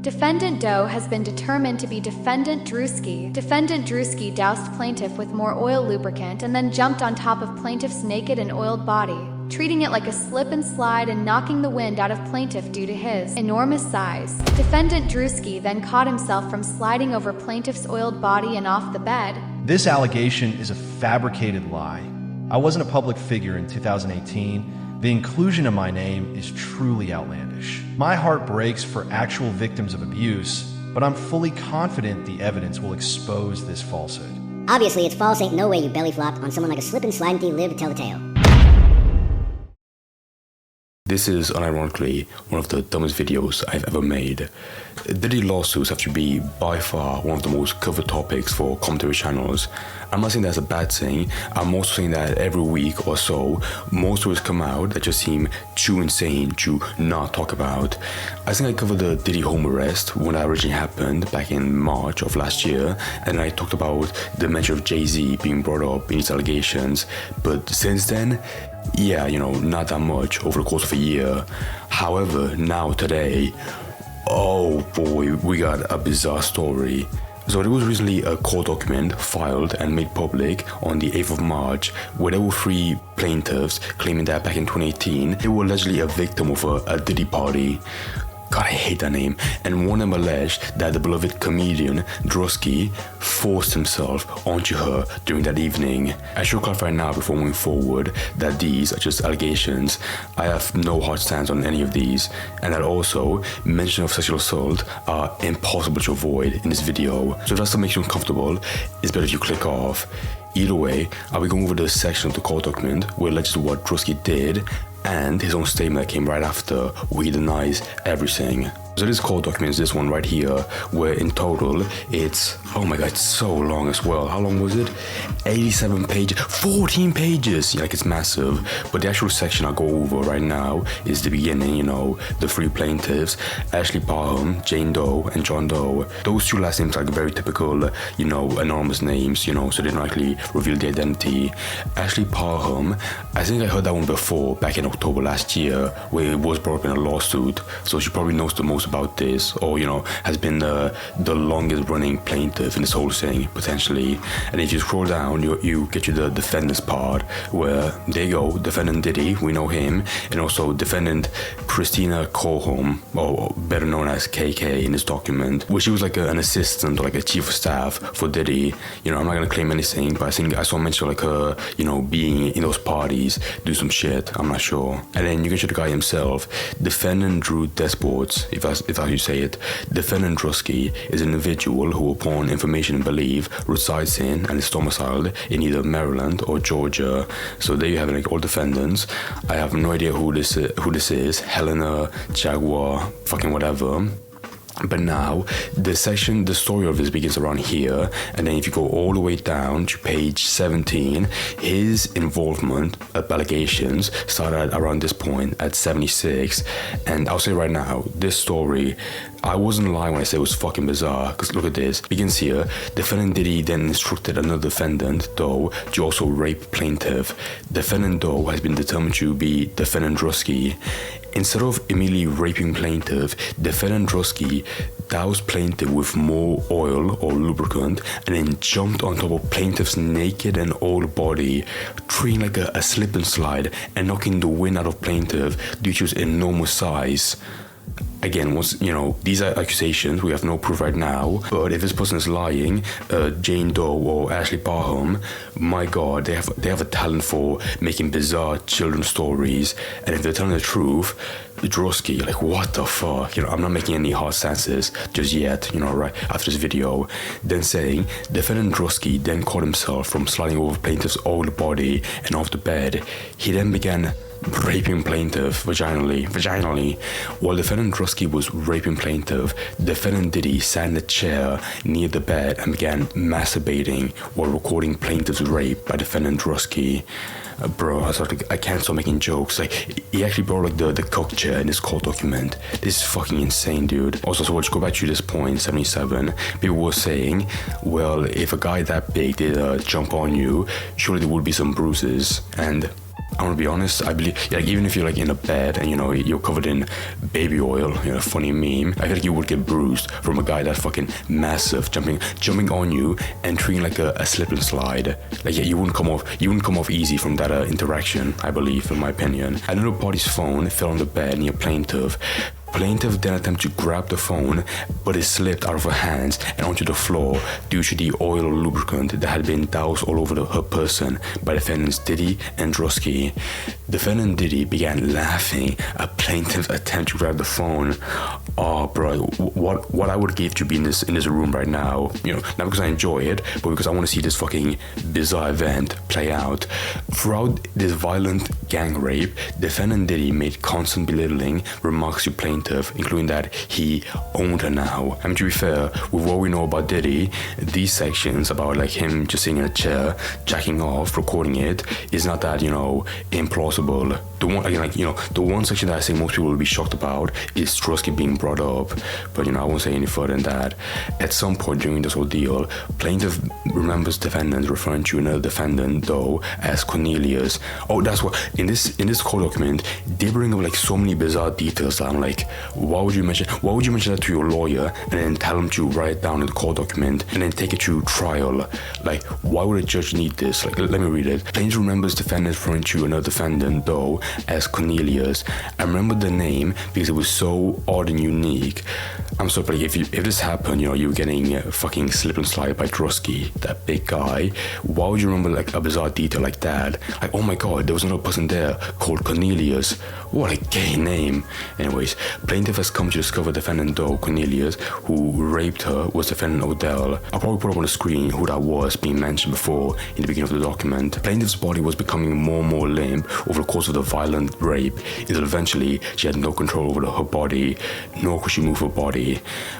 Defendant Doe has been determined to be Defendant Druski. Defendant Druski doused plaintiff with more oil lubricant and then jumped on top of plaintiff's naked and oiled body, treating it like a slip and slide and knocking the wind out of plaintiff due to his enormous size. Defendant Druski then caught himself from sliding over plaintiff's oiled body and off the bed. This allegation is a fabricated lie. I wasn't a public figure in 2018. The inclusion of my name is truly outlandish. My heart breaks for actual victims of abuse, but I'm fully confident the evidence will expose this falsehood. Obviously, it's false. Ain't no way you belly flopped on someone like a slip and slide until you live to tell the tale. This is unironically one of the dumbest videos I've ever made. Diddy lawsuits have to be by far one of the most covered topics for commentary channels. I'm not saying that's a bad thing. I'm also saying that every week or so, more stories come out that just seem too insane to not talk about. I think I covered the Diddy home arrest when that originally happened back in March of last year, and I talked about the mention of Jay-Z being brought up in these allegations. But since then, yeah, not that much over the course of a year. However, now today, oh boy, we got a bizarre story. So there was recently a court document filed and made public on the 8th of March where there were 3 plaintiffs claiming that back in 2018 they were allegedly a victim of a Diddy party. God, I hate that name. And one of them alleged that the beloved comedian Druski forced himself onto her during that evening. I should clarify now before moving forward that these are just allegations. I have no hard stance on any of these, and that also mention of sexual assault are impossible to avoid in this video. So if that still makes you uncomfortable, it's better if you click off. Either way, I'll be going over the section of the court document where it alleges what Druski did and his own statement that came right after where he denies everything. So this court document is this one right here, where in total it's, oh my god, it's so long as well. How long was it? 87 pages, 14 pages. Like, it's massive. But the actual section I'll go over right now is the beginning, the 3 plaintiffs, Ashley Parham, Jane Doe, and John Doe. Those 2 last names are like very typical, anonymous names, so they don't actually reveal the identity. Ashley Parham, I think I heard that one before, back in October last year, where it was brought up in a lawsuit, so she probably knows the most about this, or has been the longest running plaintiff in this whole thing, potentially. And if you scroll down, you get to the defendant's part, where there you go, defendant Diddy, we know him, and also defendant Christina Cohom, or better known as KK in this document, where she was like an assistant or like a chief of staff for Diddy. I'm not gonna claim anything, but I think I saw mention like her, being in those parties, do some shit, I'm not sure. And then you get to the guy himself, defendant Drew Desports, if that's how you say it. Defendant Druski is an individual who, upon information and belief, resides in and is domiciled in either Maryland or Georgia. So there you have it, like all defendants. I have no idea who this is. Helena, Jaguar, fucking whatever. But now, the story of this begins around here, and then if you go all the way down to page 17, his involvement, allegations, started around this point at 76, and I'll say right now, this story, I wasn't lying when I said it was fucking bizarre, because look at this. It begins here. Defendant Diddy then instructed another defendant, Doe, to also rape plaintiff. Defendant Doe has been determined to be defendant Druski. Instead of immediately raping plaintiff, defendant Druski doused plaintiff with more oil or lubricant and then jumped on top of plaintiff's naked and old body, treating like a slip and slide and knocking the wind out of plaintiff due to his enormous size. Again, these are accusations, we have no proof right now, but if this person is lying, Jane Doe or Ashley Parham, my god, they have a talent for making bizarre children's stories, and if they're telling the truth, Druski, like, what the fuck, I'm not making any hard stances just yet, right after this video, then saying, defendant Druski then caught himself from sliding over plaintiff's old body and off the bed. He then began raping plaintiff vaginally. While defendant Druski was raping plaintiff, defendant Diddy sat in a chair near the bed and began masturbating while recording plaintiff's rape by defendant Druski. Bro, I can't stop making jokes. Like, he actually brought like the cock chair in this court document. This is fucking insane, dude. Also, so let's go back to this point, 77. People were saying, well, if a guy that big did jump on you, surely there would be some bruises. And I'm gonna be honest, I believe, like, even if you're like in a bed and you're covered in baby oil, funny meme, I feel like you would get bruised from a guy that's fucking massive, jumping on you and treating like a slip and slide. Like, yeah, you wouldn't come off easy from that interaction, I believe, in my opinion. Another party's phone fell on the bed near plaintiff. Plaintiff then attempted to grab the phone, but it slipped out of her hands and onto the floor due to the oil or lubricant that had been doused all over her person by defendants Diddy and Druski. Defendant Diddy began laughing at plaintiff's attempt to grab the phone. Oh, bro, what I would give to be in this room right now, not because I enjoy it, but because I want to see this fucking bizarre event play out. Throughout this violent gang rape, defendant Diddy made constant belittling remarks to plaintiff, including that he owned her now. I mean, to be fair, with what we know about Diddy, these sections about like him just sitting in a chair, jacking off, recording it, is not that, implausible. The one section that I think most people will be shocked about is Druski being brought up, but I won't say any further than that. At some point during this ordeal, plaintiff remembers defendant referring to another defendant, though, as Cornelius. Oh, that's what, in this court document, they bring up like so many bizarre details that I'm like, why would you mention that to your lawyer and then tell him to write it down in the court document and then take it to trial? Like, why would a judge need this? Like, let me read it. Plaintiff remembers defendant referring to another defendant, though, as Cornelius. I remember the name because it was so odd and unique. I'm sorry, like, if this happened, you were getting fucking slip and slide by Druski, that big guy. Why would you remember like a bizarre detail like that? Like, oh my god, there was another person there called Cornelius. What a gay name. Anyways, plaintiff has come to discover defendant Doe Cornelius, who raped her, was defendant Odell. I'll probably put up on the screen who that was being mentioned before in the beginning of the document. Plaintiff's body was becoming more and more limp over the course of the violent rape, until eventually she had no control over her body, nor could she move her body.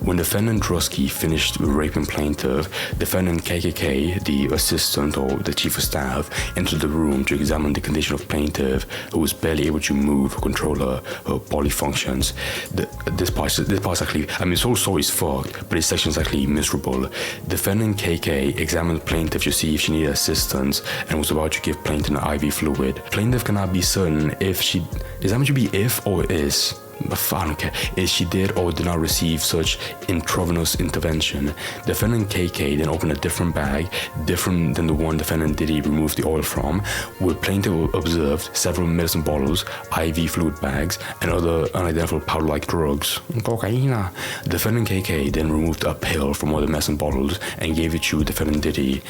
When defendant Druski finished raping plaintiff, defendant KKK, the assistant or the chief of staff, entered the room to examine the condition of plaintiff, who was barely able to move or control her body functions. This part's actually, I mean, this whole story is fucked, but this section is actually miserable. Defendant KK examined plaintiff to see if she needed assistance and was about to give plaintiff an IV fluid. Plaintiff cannot be certain if she, is that meant to be if or is? I don't care. Is she did or did not receive such intravenous intervention. Defendant KK then opened a different bag, different than the one defendant Diddy removed the oil from, where plaintiff observed several medicine bottles, IV fluid bags, and other unidentified powder-like drugs. Cocaine. Defendant KK then removed a pill from one of the medicine bottles and gave it to defendant Diddy.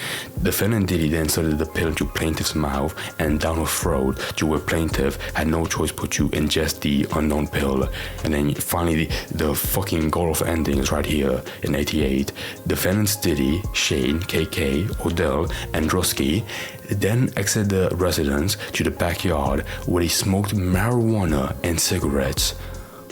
Defendant Diddy then inserted the pill into plaintiff's mouth and down her throat, to where plaintiff had no choice but to ingest the unknown pill. And then finally the fucking goal of ending is right here in 88. Defendants Diddy, Shane, KK, Odell, and Druski then exited the residence to the backyard where they smoked marijuana and cigarettes.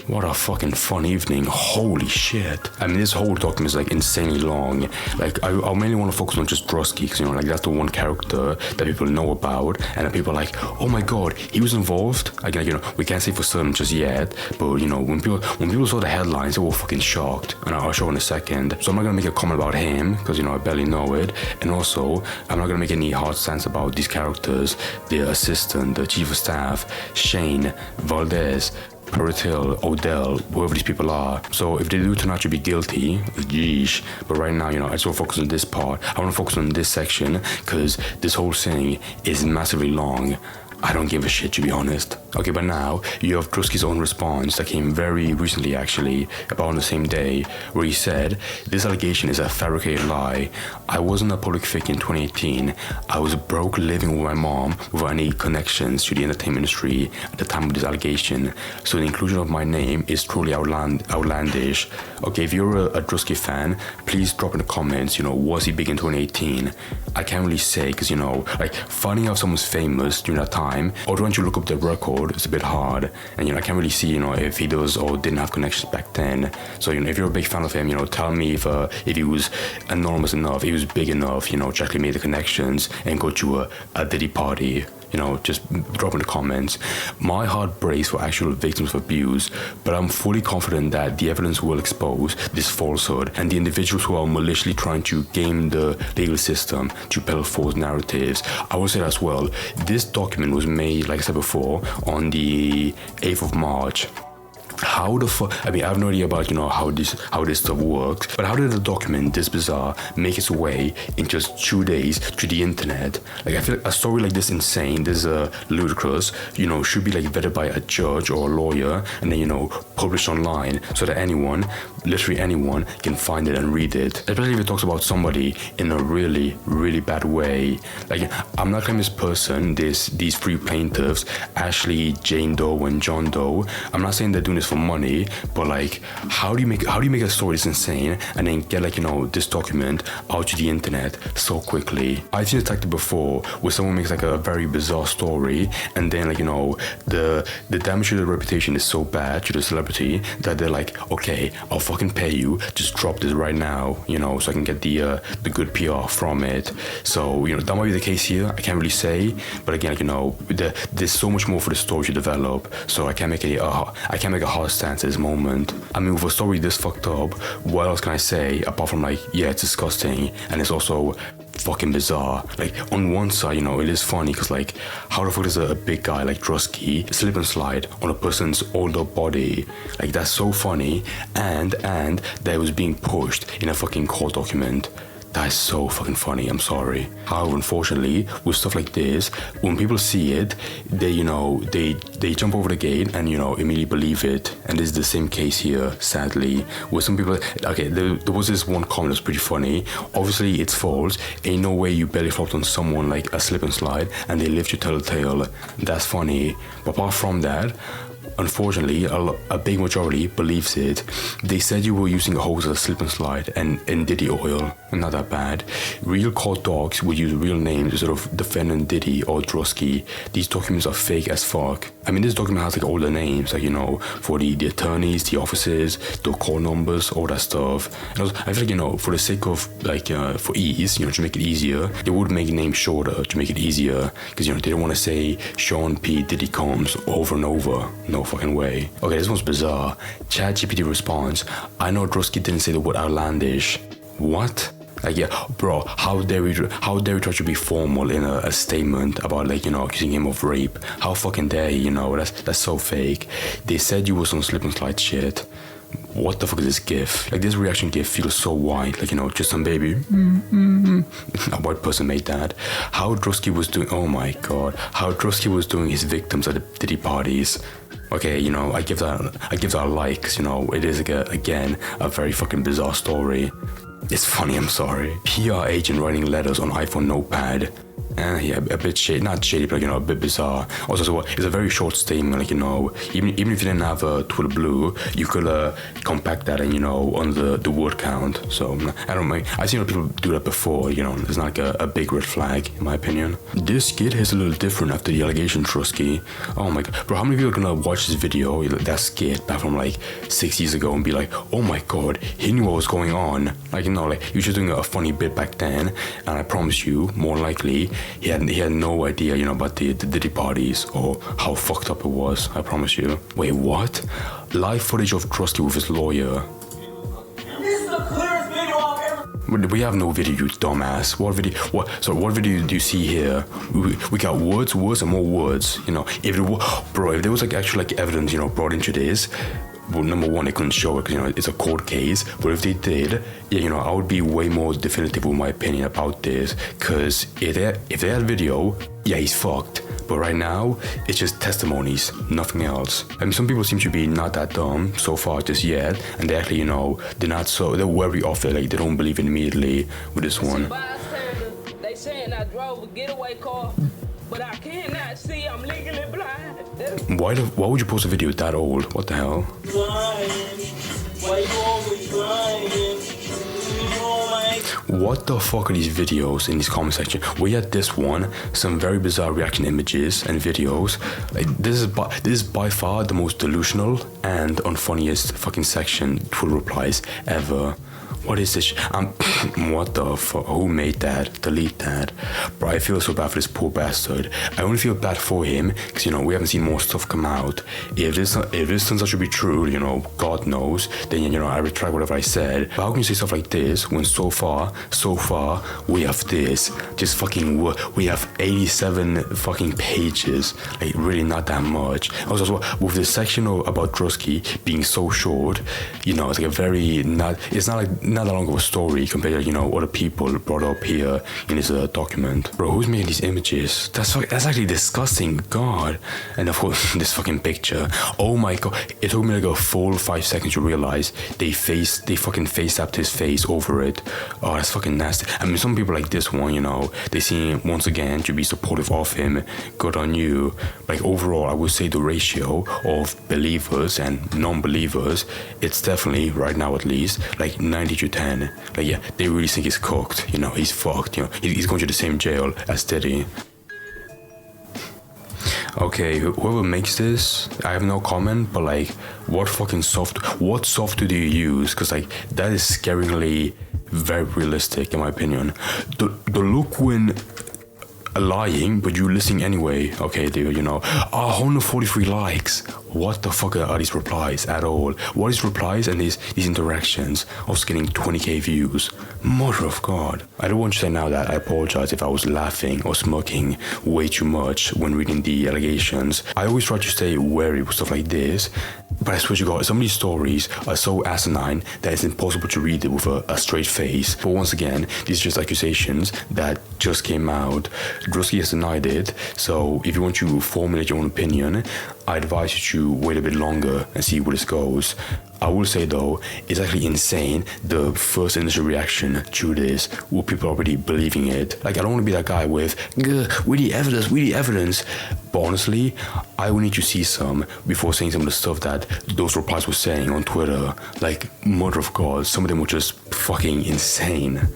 What a fucking fun evening. Holy shit. I mean, this whole document is like insanely long. Like, I mainly want to focus on just Druski because, like, that's the one character that people know about, and that people are like, oh my god, he was involved. Again, we can't say for certain just yet, but when people saw the headlines, they were fucking shocked, and I'll show in a second. So I'm not gonna make a comment about him because I barely know it, and also I'm not gonna make any hard stance about these characters, the assistant, the chief of staff, Shane, Valdez, Paratil, Odell, whoever these people are. So if they do turn out to be guilty, geesh. But right now, I just want to focus on this part. I want to focus on this section because this whole thing is massively long. I don't give a shit, to be honest. Okay, but now you have Druski's own response that came very recently, actually, about on the same day, where he said, "This allegation is a fabricated lie. I wasn't a public figure in 2018. I was broke living with my mom without any connections to the entertainment industry at the time of this allegation. So the inclusion of my name is truly outlandish." Okay, if you're a Druski fan, please drop in the comments, was he big in 2018? I can't really say, because, like, finding out someone's famous during that time, or once you look up the record, it's a bit hard, and I can't really see if he does or didn't have connections back then. So if you're a big fan of him, tell me if he was enormous enough, if he was big enough, to actually make the connections and go to a Diddy party. just drop in the comments. My heart breaks for actual victims of abuse, but I'm fully confident that the evidence will expose this falsehood and the individuals who are maliciously trying to game the legal system to peddle false narratives. I will say that as well. This document was made, like I said before, on the 8th of March. How the fuck? I mean, I have no idea about how this stuff works, but how did a document this bizarre make its way in just 2 days to the internet? Like, I feel like a story like this insane, this ludicrous, should be like vetted by a judge or a lawyer and then published online so that anyone, literally anyone, can find it and read it. Especially if it talks about somebody in a really, really bad way. Like, I'm not claiming this person, these three plaintiffs, Ashley, Jane Doe, and John Doe. I'm not saying they're doing this for money, but like, how do you make a story this insane and then get this document out to the internet so quickly? I've seen a tactic before where someone makes like a very bizarre story and then the damage to the reputation is so bad to the celebrity that they're like, okay, I'll fucking pay you, just drop this right now, so I can get the good PR from it. So that might be the case here. I can't really say, but again, there's so much more for the story to develop, so I can't make a hard stance at this moment. I mean, with a story this fucked up, what else can I say apart from it's disgusting and it's also fucking bizarre. Like, on one side, it is funny because how the fuck does a big guy like Druski slip and slide on a person's older body? Like, that's so funny, and that it was being pushed in a fucking court document. That is so fucking funny, I'm sorry. However, unfortunately, with stuff like this, when people see it, they jump over the gate and, immediately believe it. And this is the same case here, sadly. With some people, okay, there was this one comment that was pretty funny. Obviously, it's false. Ain't no way you belly flopped on someone like a slip and slide and they live to tell a tale. That's funny. But apart from that, unfortunately, a big majority believes it. They said you were using a hose as a slip and slide and Diddy oil. Not that bad. Real court docs would use real names instead of defendant Diddy or Druski. These documents are fake as fuck. I mean, this document has all the names, for the attorneys, the offices, the call numbers, all that stuff. And also, I feel like, for the sake of for ease, to make it easier, they would make names shorter to make it easier because they don't want to say Sean P. Diddy Combs over and over. No fucking way. Okay, this one's bizarre. ChatGPT response: I know Druski didn't say the word outlandish. What? Yeah, bro, how dare we try to be formal in a statement about accusing him of rape? How fucking dare he? That's so fake. They said you was on slip and slide shit. What the fuck is this gif? This reaction gif feels so white, just some baby. A white person made that. How Druski was doing, oh my god, how Druski was doing his victims at the Diddy parties. Okay, I give that a like, 'cause, it is again a very fucking bizarre story. It's funny, I'm sorry. PR agent writing letters on iPhone notepad. Yeah, a bit shady, not shady, but a bit bizarre. Also, it's a very short statement. Even if you didn't have a Twitter Blue, you could compact that and on the word count. So I don't know. I've seen people do that before. It's not a big red flag in my opinion. This skit is a little different after the allegation, Druski. Oh my god, bro! How many people are gonna watch this video, that skit back from 6 years ago, and be like, oh my god, he knew what was going on. He was just doing a funny bit back then, and I promise you, more likely. He had no idea, about the Diddy parties or how fucked up it was. I promise you. Wait, what? Live footage of Druski with his lawyer. This is the clearest video I've ever. We have no video, you dumbass. What video do you see here? We got words, and more words. If there was actual evidence, brought into this. Well, number one, they couldn't show it because it's a court case. But if they did, I would be way more definitive with my opinion about this. Because if they had video, he's fucked. But right now, it's just testimonies, nothing else. I mean, some people seem to be not that dumb so far just yet, and they actually, they're wary of it. They don't believe it immediately with this one. They saying I drove a getaway car, but I cannot see. I'm legally blind. Why would you post a video that old? What the hell? What the fuck are these videos in this comment section? We had this one, some very bizarre reaction images and videos. This is by far the most delusional and unfunniest fucking section Twitter replies ever. What is this? What the fuck? Who made that? Delete that. Bro, I feel so bad for this poor bastard. I only feel bad for him because, you know, we haven't seen more stuff come out. If this turns out to be true, you know, God knows, then, you know, I retract whatever I said. But how can you say stuff like this when so far, we have this? Just fucking, we have 87 fucking pages. Like, really not that much. Also, with the section about Druski being so short, you know, it's like a very, it's not that long of a story compared to, you know, other people brought up here in this document. Bro, who's making these images? That's actually disgusting. God. And of course, this fucking picture. Oh my god. It took me like a full 5 seconds to realize they fucking face-tapped his face over it. Oh, that's fucking nasty. I mean, some people like this one, you know, they seem once again to be supportive of him. Good on you. Like, overall, I would say the ratio of believers and non-believers, it's definitely, right now at least, like 90 to 10. Like, yeah, they really think he's cooked, you know, he's fucked, you know, he's going to the same jail as Diddy. Okay, whoever makes this, I have no comment, but like, what software do you use? Because like, that is scaringly very realistic in my opinion. The look when lying, but you listening anyway. Okay, dude, you know, 143 likes. What the fuck are these replies at all? What is replies and these interactions of getting 20k views? Mother of God. I don't want to say now that I apologize if I was laughing or smirking way too much when reading the allegations. I always try to stay wary with stuff like this, but I swear to God, some of these stories are so asinine that it's impossible to read it with a straight face. But once again, these are just accusations that just came out. Druski has denied it, so if you want to formulate your own opinion, I advise you to wait a bit longer and see where this goes. I will say though, it's actually insane the first initial reaction to this, with people already believing it. Like, I don't want to be that guy with, we need evidence. But honestly, I will need to see some before saying some of the stuff that those replies were saying on Twitter. Like, mother of God, some of them were just fucking insane.